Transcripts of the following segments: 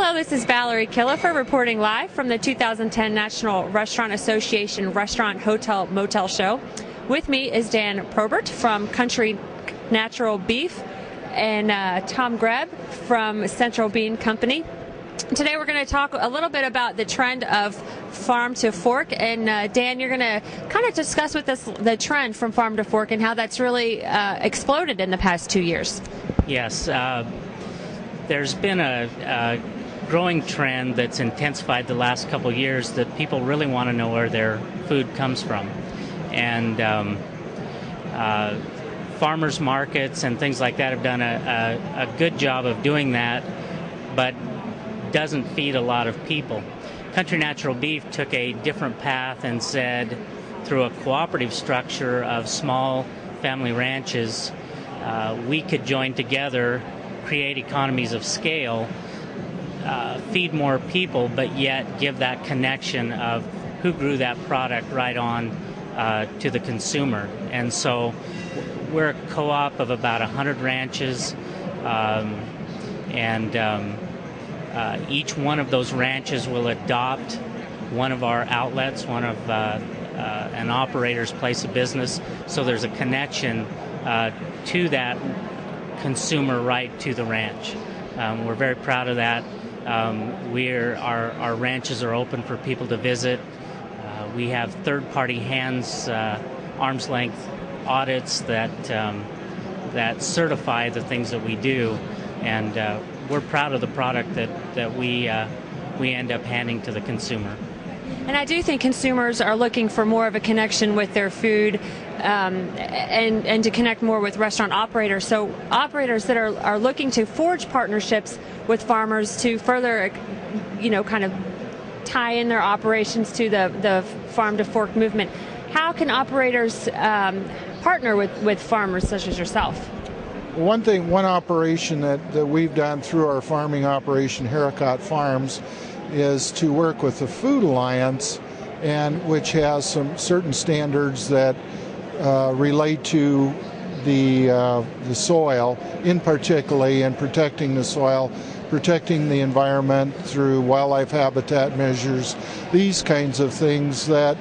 Hello, this is Valerie Killefer reporting live from the 2010 National Restaurant Association Restaurant Hotel Motel Show. With me is Dan Probert from Country Natural Beef and Tom Grebb from Central Bean Company. Today we're going to talk a little bit about the trend of farm to fork, and Dan, you're going to kind of discuss with us the trend from farm to fork and how that's really exploded in the past 2 years. Yes, there's been a growing trend that's intensified the last couple of years that people really want to know where their food comes from. And farmers markets and things like that have done a good job of doing that, but doesn't feed a lot of people. Country Natural Beef took a different path and said, through a cooperative structure of small family ranches, we could join together, create economies of scale, feed more people, but yet give that connection of who grew that product right on to the consumer. And so we're a co-op of about 100 ranches, each one of those ranches will adopt one of our outlets, one of an operator's place of business, so there's a connection to that consumer right to the ranch. We're very proud of that. Our ranches are open for people to visit. We have third-party hands, arm's length audits that certify the things that we do, and we're proud of the product that we end up handing to the consumer. And I do think consumers are looking for more of a connection with their food and to connect more with restaurant operators. So operators that are looking to forge partnerships with farmers to further, kind of tie in their operations to the farm to fork movement. How can operators partner with farmers such as yourself? One operation that we've done through our farming operation, Haricot Farms, is to work with the Food Alliance, and which has some certain standards that relate to the soil, in particular, and protecting the soil, protecting the environment through wildlife habitat measures, these kinds of things that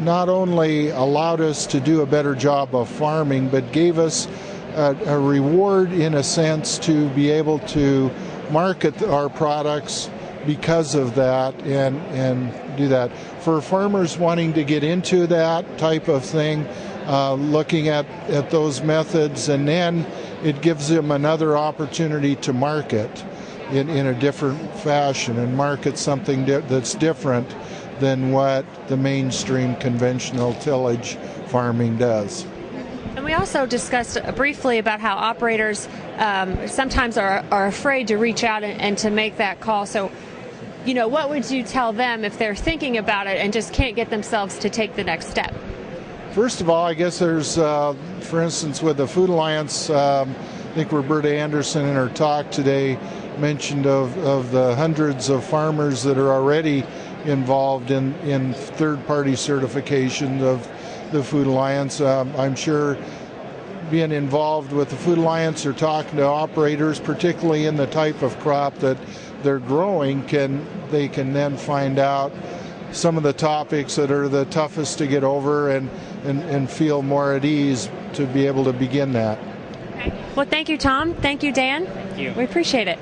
not only allowed us to do a better job of farming, but gave us a reward in a sense to be able to market our products because of that and do that. For farmers wanting to get into that type of thing, looking at those methods, and then it gives them another opportunity to market in a different fashion and market something that's different than what the mainstream conventional tillage farming does. And we also discussed briefly about how operators sometimes are afraid to reach out and to make that call. So, what would you tell them if they're thinking about it and just can't get themselves to take the next step? First of all, I guess there's, for instance, with the Food Alliance, I think Roberta Anderson in her talk today mentioned of the hundreds of farmers that are already involved in third-party certification of the Food Alliance. I'm sure being involved with the Food Alliance or talking to operators, particularly in the type of crop that they're growing, they can then find out some of the topics that are the toughest to get over and feel more at ease to be able to begin that. Okay. Well, thank you, Tom. Thank you, Dan. Thank you. We appreciate it.